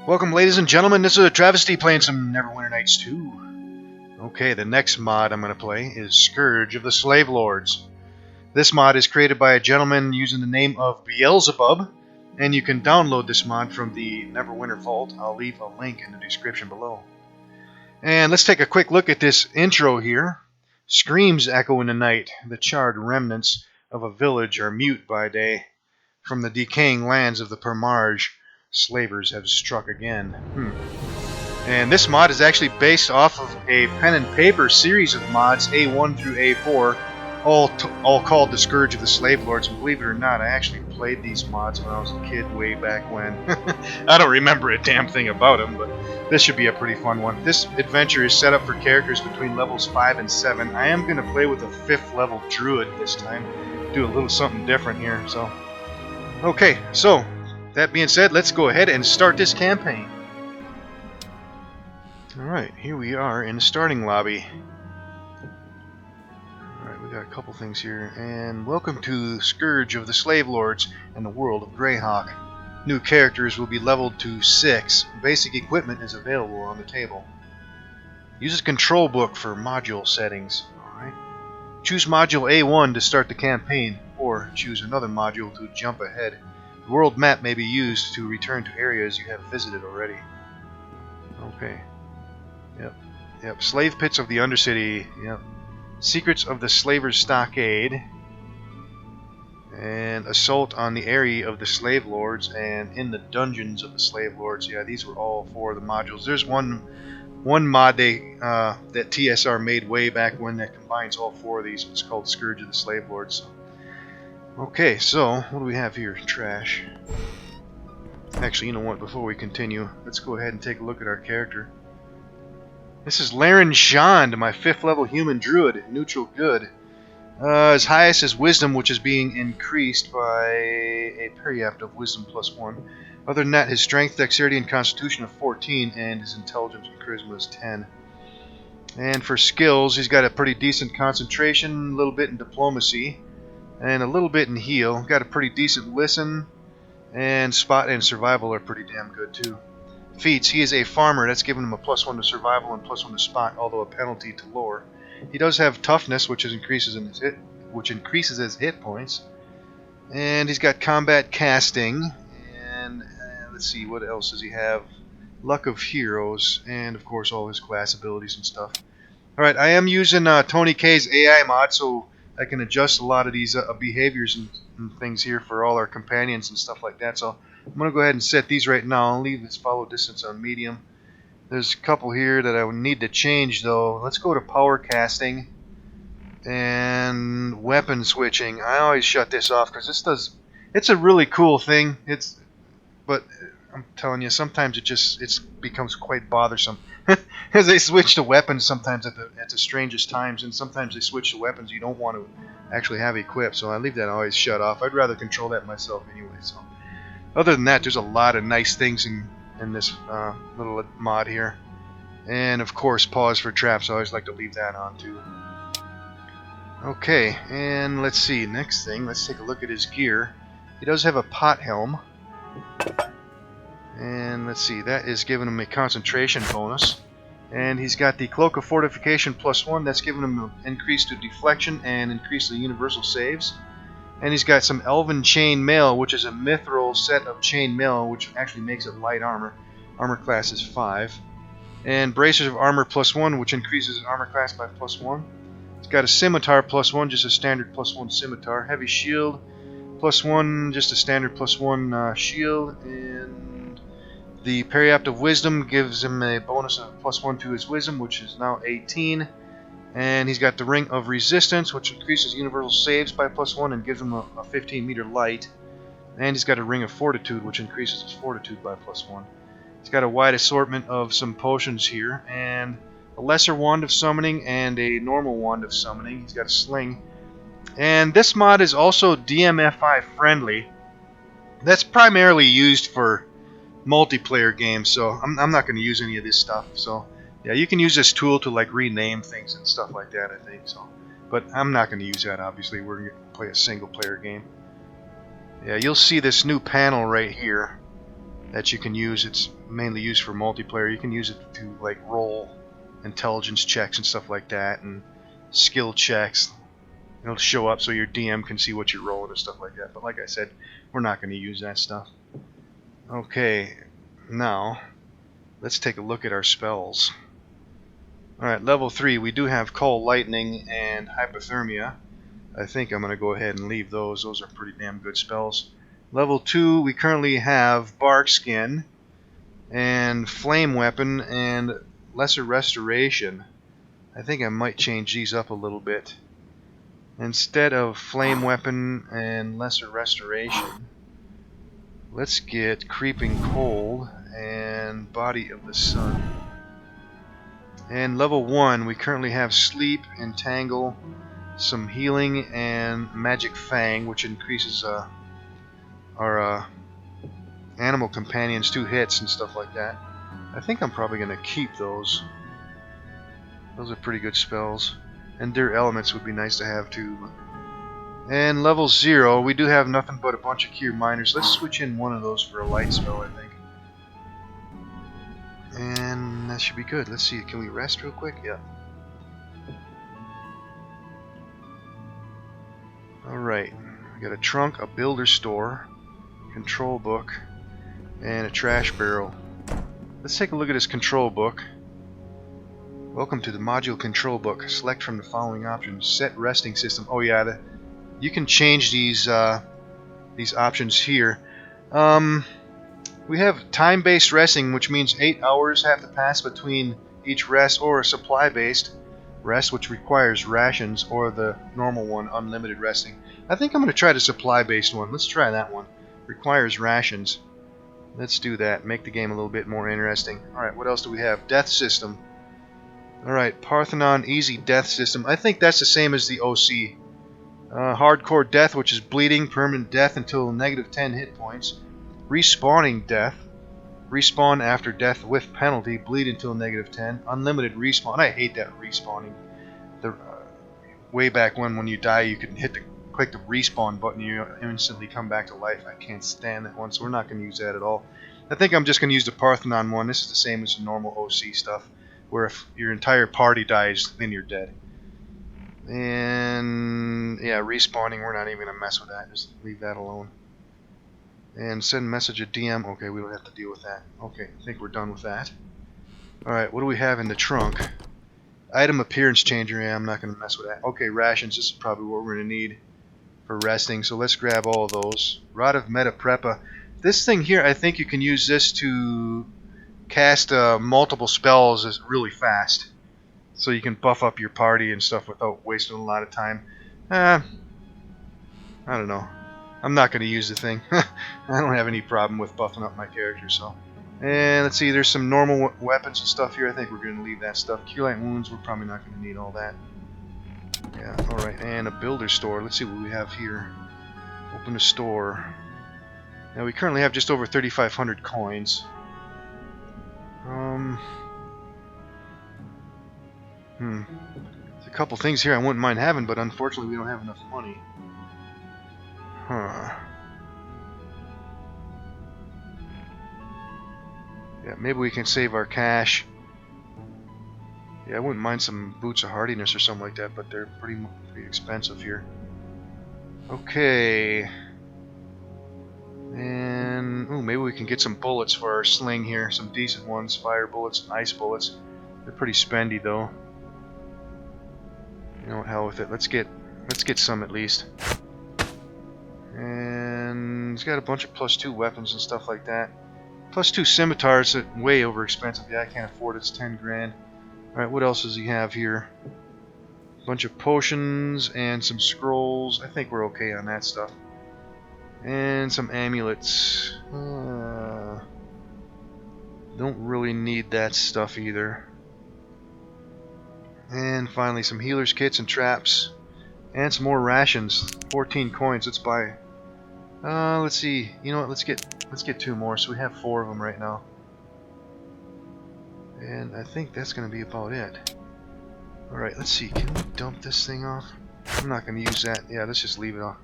Welcome, ladies and gentlemen. This is AhTravesty playing some Neverwinter Nights 2. Okay, the next mod I'm going to play is Scourge of the Slave Lords. This mod is created by a gentleman using the name of Beelzebub, and you can download this mod from the Neverwinter Vault. I'll leave a link in the description below. And let's take a quick look at this intro here. Screams echo in the night. The charred remnants of a village are mute by day. From the decaying lands of the Permarge, slavers have struck again. And this mod is actually based off of a pen and paper series of mods, A1 through A4, all called the Scourge of the Slave Lords. And believe it or not, I actually played these mods when I was a kid way back when. I don't remember a damn thing about them, but this should be a pretty fun one. This adventure is set up for characters between levels 5 and 7. I am going to play with a 5th level druid this time. Do a little something different here. So, okay, so that being said, let's go ahead and start this campaign. Alright, here we are in the starting lobby. Alright, we got a couple things here. And welcome to Scourge of the Slave Lords and the world of Greyhawk. New characters will be leveled to 6. Basic equipment is available on the table. Use a control book for module settings. Alright. Choose module A1 to start the campaign, or choose another module to jump ahead. The world map may be used to return to areas you have visited already. Okay. Yep. Slave pits of the Undercity. Yep. Secrets of the Slaver's Stockade. And assault on the area of the Slave Lords and in the dungeons of the Slave Lords. Yeah, these were all 4 of the modules. There's one mod that TSR made way back when that combines all 4 of these. It's called Scourge of the Slave Lords. Okay, so what do we have here? Trash. Actually, you know what? Before we continue, let's go ahead and take a look at our character. This is Laren Shand, my 5th level human druid, neutral good. His highest is wisdom, which is being increased by a periapt of wisdom +1. Other than that, his strength, dexterity, and constitution are 14, and his intelligence and charisma is 10. And for skills, he's got a pretty decent concentration, a little bit in diplomacy, and a little bit in heal. Got a pretty decent listen, and spot and survival are pretty damn good too. Feats, he is a farmer. That's giving him a +1 to survival and +1 to spot, although a penalty to lore. He does have toughness, which increases his hit points. And he's got combat casting, and let's see, what else does he have? Luck of Heroes, and of course all his class abilities and stuff. Alright, I am using Tony K's AI mod, so I can adjust a lot of these behaviors and things here for all our companions and stuff like that. So I'm going to go ahead and set these right now. I'll leave this follow distance on medium. There's a couple here that I would need to change though. Let's go to power casting and weapon switching. I always shut this off because it's a really cool thing. But I'm telling you, sometimes it becomes quite bothersome. Because they switch to weapons sometimes at the strangest times, and sometimes they switch to weapons you don't want to actually have equipped, so I leave that always shut off. I'd rather control that myself anyway. So, other than that, there's a lot of nice things in this little mod here. And of course, pause for traps. I always like to leave that on too. Okay, and let's see, next thing, let's take a look at his gear. He does have a pot helm. And let's see, that is giving him a concentration bonus. And he's got the Cloak of Fortification +1, that's giving him an increase to deflection and increase the universal saves. And he's got some Elven Chain Mail, which is a mithril set of chain mail, which actually makes it light armor. Armor class is 5. And Bracers of Armor +1, which increases his armor class by +1. He's got a Scimitar +1, just a standard +1 Scimitar. Heavy Shield +1, just a standard +1 shield. And the Periapt of Wisdom gives him a bonus of +1 to his Wisdom, which is now 18. And he's got the Ring of Resistance, which increases universal saves by +1 and gives him a 15-meter light. And he's got a Ring of Fortitude, which increases his Fortitude by +1. He's got a wide assortment of some potions here, and a Lesser Wand of Summoning and a Normal Wand of Summoning. He's got a Sling. And this mod is also DMFI friendly. That's primarily used for multiplayer games, so I'm not going to use any of this stuff. So yeah, you can use this tool to like rename things and stuff like that, I think so. But I'm not going to use that, obviously. We're going to play a single player game. Yeah, you'll see this new panel right here. that you can use. It's mainly used for multiplayer. You can use it to like roll intelligence checks and stuff like that, and skill checks. It'll show up so your DM can see what you're rolling and stuff like that. But like I said, we're not going to use that stuff. Okay, now let's take a look at our spells. Alright, level 3, we do have Cold Lightning and Hypothermia. I think I'm going to go ahead and leave those. Those are pretty damn good spells. Level 2, we currently have Bark Skin and Flame Weapon and Lesser Restoration. I think I might change these up a little bit. Instead of Flame Weapon and Lesser Restoration, let's get Creeping Cold and Body of the Sun. And level 1, we currently have Sleep, Entangle, some Healing, and Magic Fang, which increases our animal companions 2 hits and stuff like that. I think I'm probably going to keep those. Those are pretty good spells. Endure Elements would be nice to have too. And level 0, we do have nothing but a bunch of Cure Minors. Let's switch in one of those for a light spell, I think. And that should be good. Let's see, can we rest real quick? Yeah. Alright, we got a trunk, a builder store, control book, and a trash barrel. Let's take a look at this control book. Welcome to the module control book. Select from the following options. Set resting system. Oh yeah, you can change these options here. We have time-based resting, which means 8 hours have to pass between each rest, or a supply-based rest, which requires rations, or the normal one, unlimited resting. I think I'm going to try the supply-based one. Let's try that one. Requires rations. Let's do that. Make the game a little bit more interesting. Alright, what else do we have? Death system. Alright, Parthenon Easy Death System. I think that's the same as the OC. Hardcore Death, which is bleeding, permanent death until negative 10 hit points. Respawning Death. Respawn after death with penalty, bleed until negative 10. Unlimited respawn. I hate that respawning. Way back when you die, you can click the respawn button, you instantly come back to life. I can't stand that one, so we're not going to use that at all. I think I'm just going to use the Parthenon one. This is the same as the normal OC stuff, where if your entire party dies, then you're dead. And yeah, respawning, we're not even going to mess with that. Just leave that alone. And send message at DM. Okay, we don't have to deal with that. Okay, I think we're done with that. Alright, what do we have in the trunk? Item appearance changer. Yeah, I'm not going to mess with that. Okay, rations. This is probably what we're going to need for resting. So let's grab all of those. Rod of Meta Prepa. This thing here, I think you can use this to cast multiple spells really fast. So you can buff up your party and stuff without wasting a lot of time. I don't know. I'm not going to use the thing. I don't have any problem with buffing up my character, so. And let's see, there's some normal weapons and stuff here. I think we're going to leave that stuff. Cure Light Wounds, we're probably not going to need all that. Yeah, alright, and a builder store. Let's see what we have here. Open the store. Now we currently have just over 3,500 coins. There's a couple things here I wouldn't mind having, but unfortunately we don't have enough money. Huh. Yeah, maybe we can save our cash. Yeah, I wouldn't mind some Boots of Hardiness or something like that, but they're pretty expensive here. Okay. And ooh, maybe we can get some bullets for our sling here. Some decent ones. Fire bullets and ice bullets. They're pretty spendy though. You know what, hell with it. Let's get some at least. And he's got a bunch of +2 weapons and stuff like that. +2 scimitars that way over expensive. Yeah, I can't afford it. It's 10 grand. Alright, what else does he have here? A bunch of potions and some scrolls. I think we're okay on that stuff. And some amulets. Don't really need that stuff either. And finally some healer's kits and traps. And some more rations. 14 coins. Let's buy. Let's see. You know what? Let's get 2 more. So we have 4 of them right now. And I think that's going to be about it. Alright, let's see. Can we dump this thing off? I'm not going to use that. Yeah, let's just leave it off.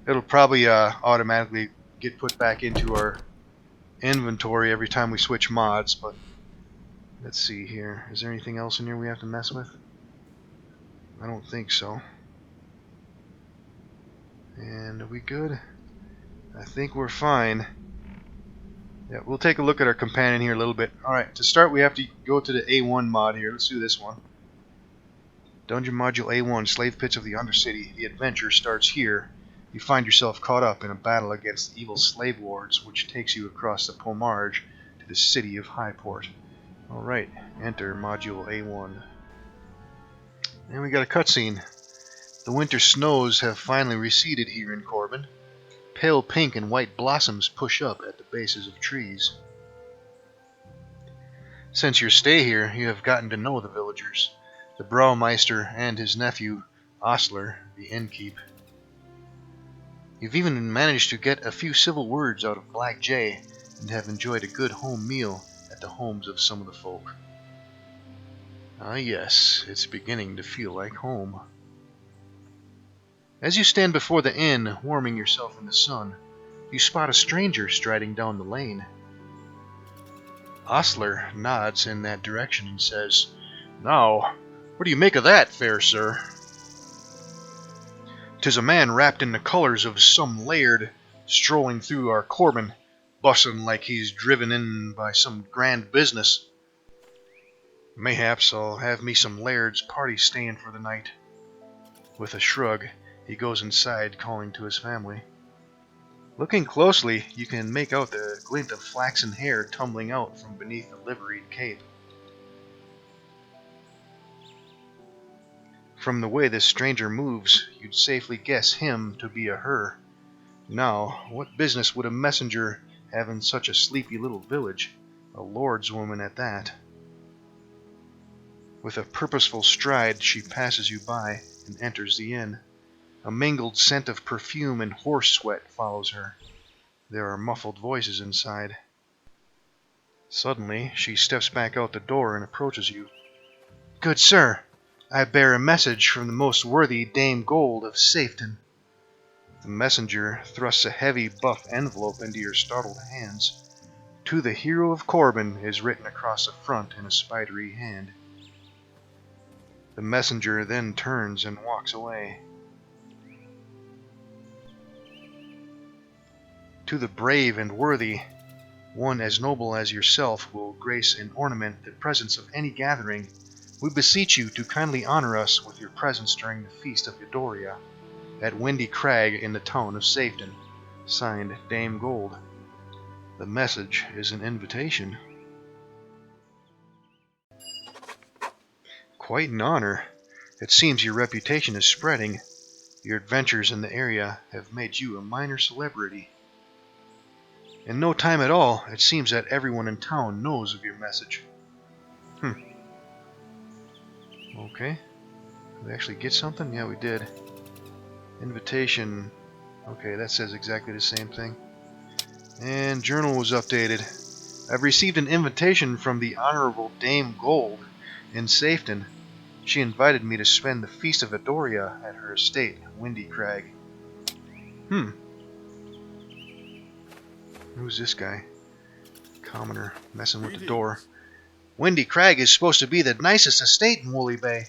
It'll probably automatically get put back into our inventory every time we switch mods, but let's see here. Is there anything else in here we have to mess with? I don't think so. And are we good? I think we're fine. Yeah, we'll take a look at our companion here a little bit. Alright, to start we have to go to the A1 mod here. Let's do this one. Dungeon Module A1, Slave Pits of the Undercity. The adventure starts here. You find yourself caught up in a battle against evil slave lords, which takes you across the Pomarge to the city of Highport. Alright, enter Module A1. And we got a cutscene. The winter snows have finally receded here in Corbin. Pale pink and white blossoms push up at the bases of trees. Since your stay here, you have gotten to know the villagers, the Brauermeister and his nephew, Ostler, the innkeep. You've even managed to get a few civil words out of Black Jay, and have enjoyed a good home meal at the homes of some of the folk. Ah yes, it's beginning to feel like home. As you stand before the inn, warming yourself in the sun, you spot a stranger striding down the lane. Ostler nods in that direction and says, "Now, what do you make of that, fair sir?" "'Tis a man wrapped in the colours of some laird, strolling through our Corbin, bustin' like he's driven in by some grand business. Mayhaps I'll have me some laird's party staying for the night." With a shrug, he goes inside, calling to his family. Looking closely, you can make out the glint of flaxen hair tumbling out from beneath the liveried cape. From the way this stranger moves, you'd safely guess him to be a her. Now, what business would a messenger have in such a sleepy little village? A lord's woman at that. With a purposeful stride, she passes you by and enters the inn. A mingled scent of perfume and horse sweat follows her. There are muffled voices inside. Suddenly, she steps back out the door and approaches you. "Good sir, I bear a message from the most worthy Dame Gold of Safeton." The messenger thrusts a heavy buff envelope into your startled hands. "To the hero of Corbin" is written across the front in a spidery hand. The messenger then turns and walks away. "To the brave and worthy, one as noble as yourself will grace and ornament the presence of any gathering. We beseech you to kindly honor us with your presence during the feast of Edoria, at Windy Crag in the town of Safeton. Signed, Dame Gold." The message is an invitation. Quite an honor. It seems your reputation is spreading. Your adventures in the area have made you a minor celebrity. In no time at all, it seems that everyone in town knows of your message. Okay. Did we actually get something? Yeah, we did. Invitation. Okay, that says exactly the same thing. And journal was updated. I've received an invitation from the Honorable Dame Gold in Safeton. She invited me to spend the Feast of Edoria at her estate, Windy Crag. Who's this guy? Commoner, messing with the door. Windy Crag is supposed to be the nicest estate in Woolly Bay.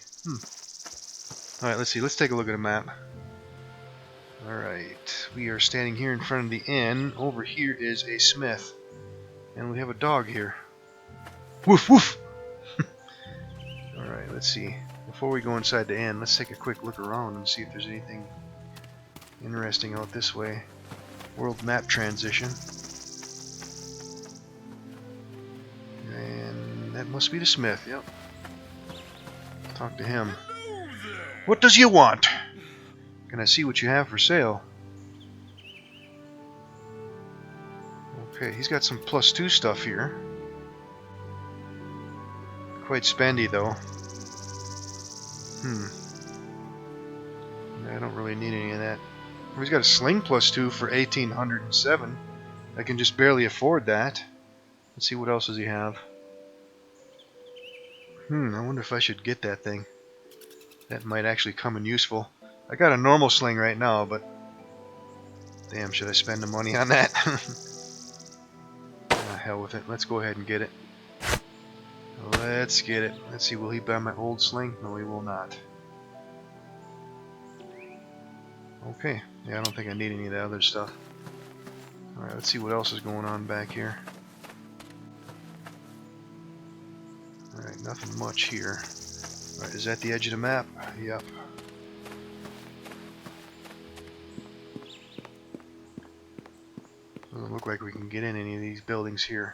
Alright, let's see. Let's take a look at a map. Alright, we are standing here in front of the inn. Over here is a smith. And we have a dog here. Woof woof! Alright, let's see. Before we go inside the inn, let's take a quick look around and see if there's anything interesting out this way. World map transition. And that must be the smith, yep. Talk to him. What does you want? Can I see what you have for sale? Okay, he's got some +2 stuff here. Quite spendy though. I don't really need any of that. He's got a sling +2 for 1807. I can just barely afford that. Let's see what else does he have. I wonder if I should get that thing. That might actually come in useful. I got a normal sling right now, but damn, should I spend the money on that? hell with it. Let's go ahead and get it. Let's get it. Let's see, will he buy my old sling? No, he will not. Okay. Yeah, I don't think I need any of that other stuff. Alright, let's see what else is going on back here. Alright, nothing much here. Alright, is that the edge of the map? Yep. Doesn't look like we can get in any of these buildings here.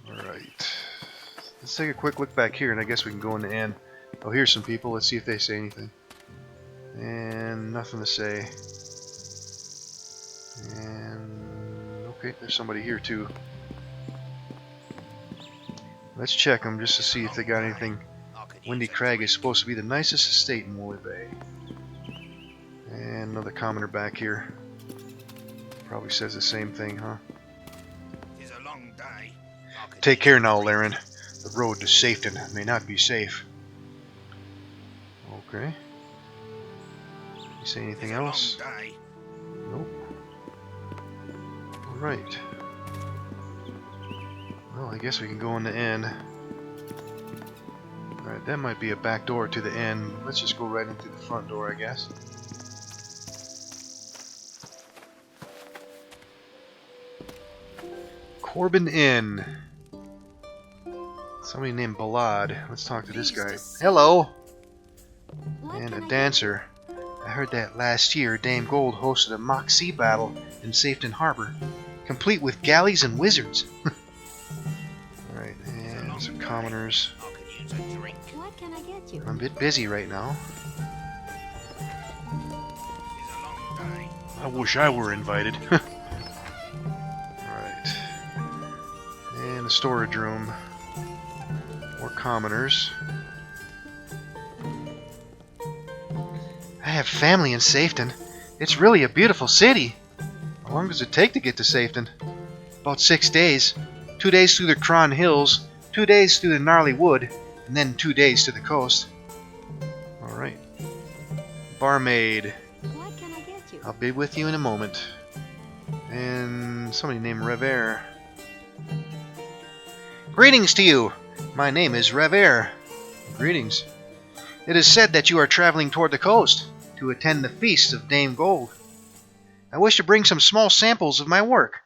Alright. Let's take a quick look back here, and I guess we can go in the end. Oh, here's some people. Let's see if they say anything. And nothing to say. And okay, there's somebody here too. Let's check them just to see if they got anything. Windy Crag is supposed to be the nicest estate in Woolly Bay. And another commoner back here. Probably says the same thing, huh? Take care now, Laren. The road to Safeton may not be safe. Okay. You say anything else? Nope. Alright. Well, I guess we can go in the inn. Alright, that might be a back door to the inn. Let's just go right into the front door, I guess. Corbin Inn. Somebody named Ballad. Let's talk to this guy. Hello! And a dancer. I heard that last year Dame Gold hosted a mock sea battle in Safeton Harbor, complete with galleys and wizards. Alright, and some commoners. What can I get you? I'm a bit busy right now. I wish I were invited. Alright. And a storage room. More commoners. I have family in Safeton. It's really a beautiful city. How long does it take to get to Safeton? About 6 days. 2 days through the Cron Hills, 2 days through the gnarly wood, and then 2 days to the coast. Alright. Barmaid. What can I get you? I'll be with you in a moment. And somebody named Revere. Greetings to you! My name is Revere. Greetings. It is said that you are traveling toward the coast to attend the feast of Dame Gold. I wish to bring some small samples of my work.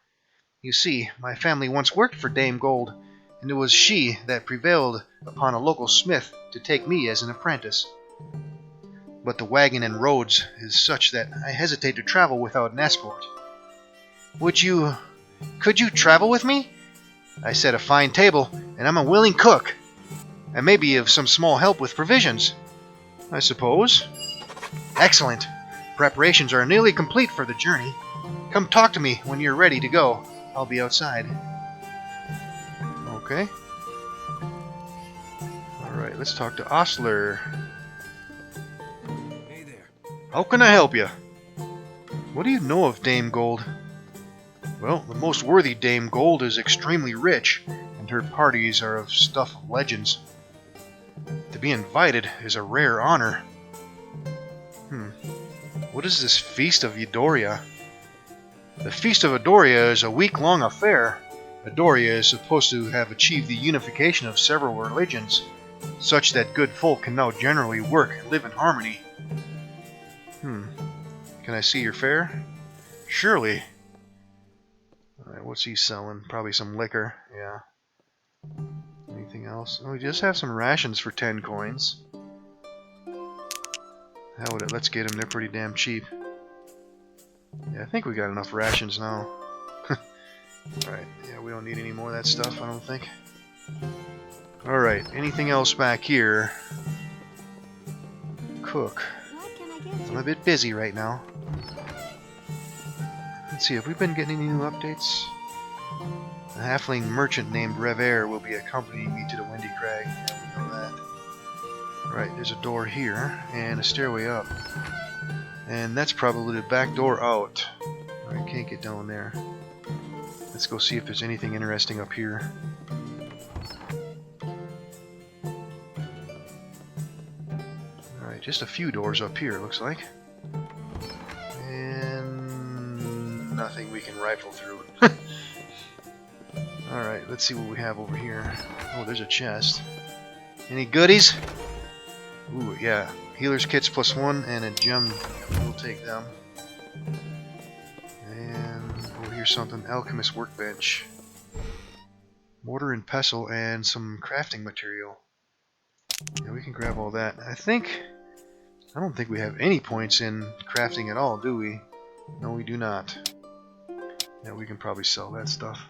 You see, my family once worked for Dame Gold, and it was she that prevailed upon a local smith to take me as an apprentice. But the wagon and roads is such that I hesitate to travel without an escort. Could you travel with me? I set a fine table, and I'm a willing cook. I may be of some small help with provisions, I suppose. Excellent. Preparations are nearly complete for the journey. Come talk to me when you're ready to go. I'll be outside. Okay. Alright, let's talk to Osler. Hey there. How can I help you? What do you know of Dame Gold? Well, the most worthy Dame Gold is extremely rich, and her parties are of stuff of legends. To be invited is a rare honor. What is this Feast of Edoria? The Feast of Edoria is a week-long affair. Edoria is supposed to have achieved the unification of several religions, such that good folk can now generally work and live in harmony. Can I see your fare? Surely. Alright, what's he selling? Probably some liquor, yeah. Anything else? Oh, we just have some rations for 10 coins. Hell with it, let's get them, they're pretty damn cheap. Yeah, I think we got enough rations now. Alright, yeah, we don't need any more of that stuff, I don't think. Alright, anything else back here? Cook. What can I get you? I'm a bit busy right now. Let's see, have we been getting any new updates? A halfling merchant named Revere will be accompanying me to the Windy Crag. Yeah, we know that. Right, there's a door here, and a stairway up. And that's probably the back door out. Alright, can't get down there. Let's go see if there's anything interesting up here. Alright, just a few doors up here, looks like. And nothing we can rifle through. Alright, let's see what we have over here. Oh, there's a chest. Any goodies? Ooh, yeah. Healer's kits +1 and a gem. We'll take them. And oh, here's something. Alchemist workbench. Mortar and pestle and some crafting material. Yeah, we can grab all that. I don't think we have any points in crafting at all, do we? No, we do not. Yeah, we can probably sell that stuff.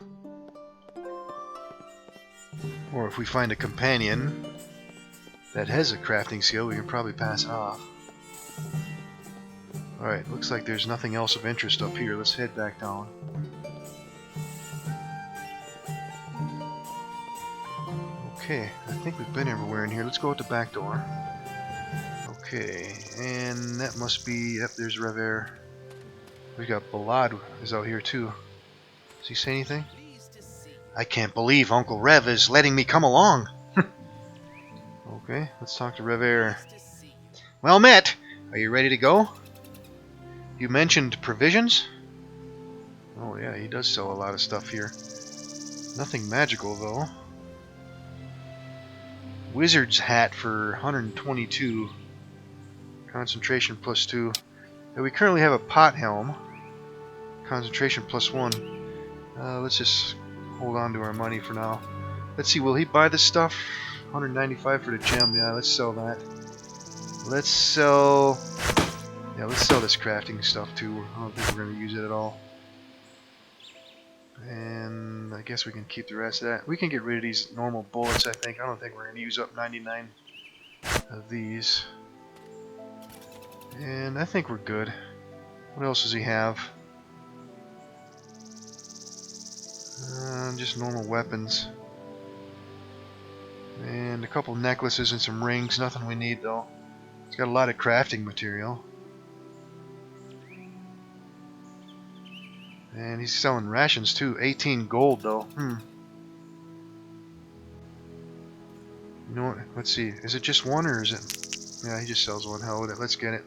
Or if we find a companion that has a crafting skill, we can probably pass it off. Alright, looks like there's nothing else of interest up here. Let's head back down. Okay, I think we've been everywhere in here. Let's go out the back door. Okay, and that must be... Yep, there's Rever. We got Balad is out here too. Does he say anything? I can't believe Uncle Rev is letting me come along. Okay, let's talk to Rever. Well met! Are you ready to go? You mentioned provisions? Oh yeah, he does sell a lot of stuff here. Nothing magical though. Wizard's hat for 122. Concentration +2. Yeah, we currently have a pot helm. Concentration +1. Let's just hold on to our money for now. Let's see, will he buy this stuff? 195 for the gem. Yeah, let's sell that. Let's sell... Yeah, let's sell this crafting stuff too. I don't think we're going to use it at all. And I guess we can keep the rest of that. We can get rid of these normal bullets, I think. I don't think we're going to use up 99 of these. And I think we're good. What else does he have? Just normal weapons. And a couple necklaces and some rings. Nothing we need though. He's got a lot of crafting material. And he's selling rations too. 18 gold though. You know what? Let's see. Is it just one or is it... Yeah, he just sells one. Hell with it. Let's get it.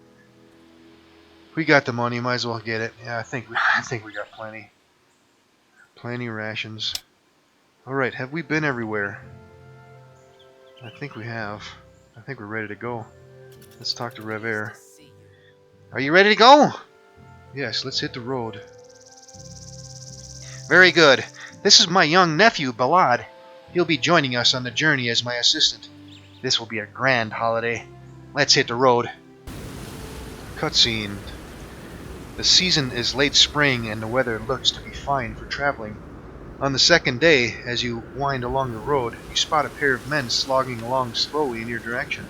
We got the money. Might as well get it. Yeah, I think we got plenty. Plenty of rations. Alright, have we been everywhere? I think we have. I think we're ready to go. Let's talk to Rever. Are you ready to go? Yes, let's hit the road. Very good. This is my young nephew, Balad. He'll be joining us on the journey as my assistant. This will be a grand holiday. Let's hit the road. Cutscene. The season is late spring and the weather looks to be fine for traveling. On the second day, as you wind along the road, you spot a pair of men slogging along slowly in your direction.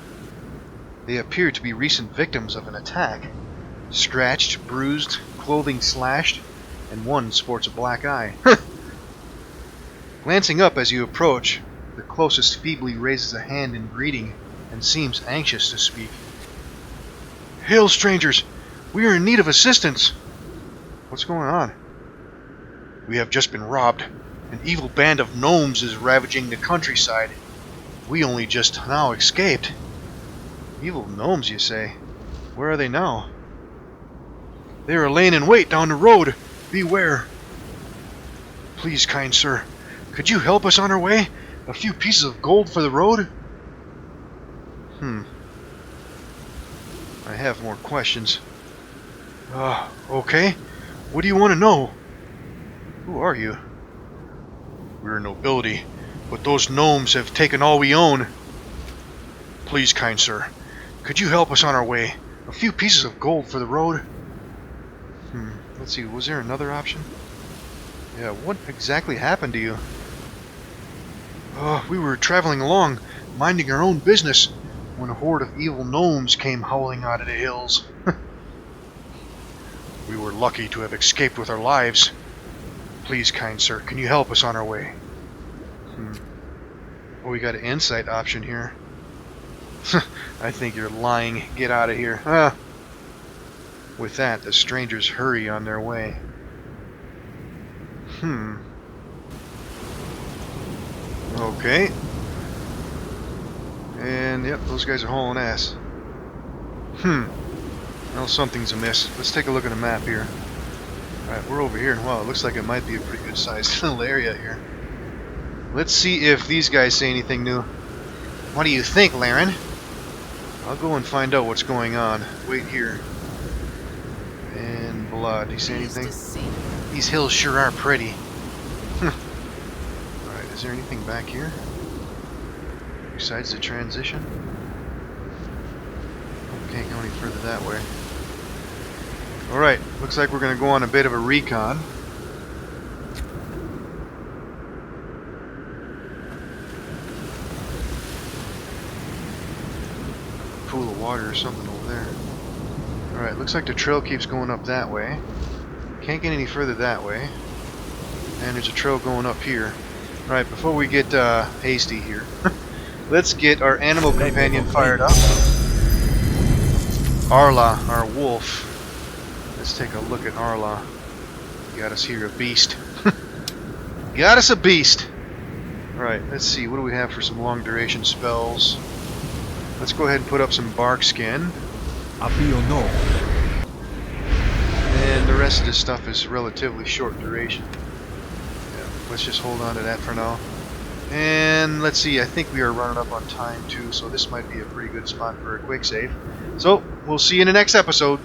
They appear to be recent victims of an attack. Scratched, bruised, clothing slashed, and one sports a black eye. Glancing up as you approach, the closest feebly raises a hand in greeting and seems anxious to speak. Hail, strangers! We are in need of assistance! What's going on? We have just been robbed. An evil band of gnomes is ravaging the countryside. We only just now escaped. Evil gnomes, you say? Where are they now? They are laying in wait down the road. Beware. Please, kind sir, could you help us on our way? A few pieces of gold for the road? I have more questions. Okay. What do you want to know? Who are you? We're nobility, but those gnomes have taken all we own. Please, kind sir, could you help us on our way? A few pieces of gold for the road? Let's see, was there another option? Yeah, what exactly happened to you? We were traveling along, minding our own business, when a horde of evil gnomes came howling out of the hills. We were lucky to have escaped with our lives. Please, kind sir, can you help us on our way? Oh, we got an insight option here. I think you're lying. Get out of here. With that, the strangers hurry on their way. Okay. And, yep, those guys are hauling ass. Well, something's amiss. Let's take a look at the map here. Alright, we're over here. Wow, it looks like it might be a pretty good sized little area here. Let's see if these guys say anything new. What do you think, Laren? I'll go and find out what's going on. Wait here. And blood. Do you say anything? These hills sure are pretty. Alright, is there anything back here? Besides the transition? Can't go any further that way. Alright, looks like we're going to go on a bit of a recon. Pool of water or something over there. Alright, looks like the trail keeps going up that way. Can't get any further that way. And there's a trail going up here. Alright, before we get hasty here, let's get our animal companion fired up. Arla, our wolf. Let's take a look at Arla. Got us here a beast. Got us a beast! Alright, let's see. What do we have for some long duration spells? Let's go ahead and put up some bark skin. And the rest of this stuff is relatively short duration. Yeah, let's just hold on to that for now. And let's see, I think we are running up on time too, so this might be a pretty good spot for a quick save. So, we'll see you in the next episode.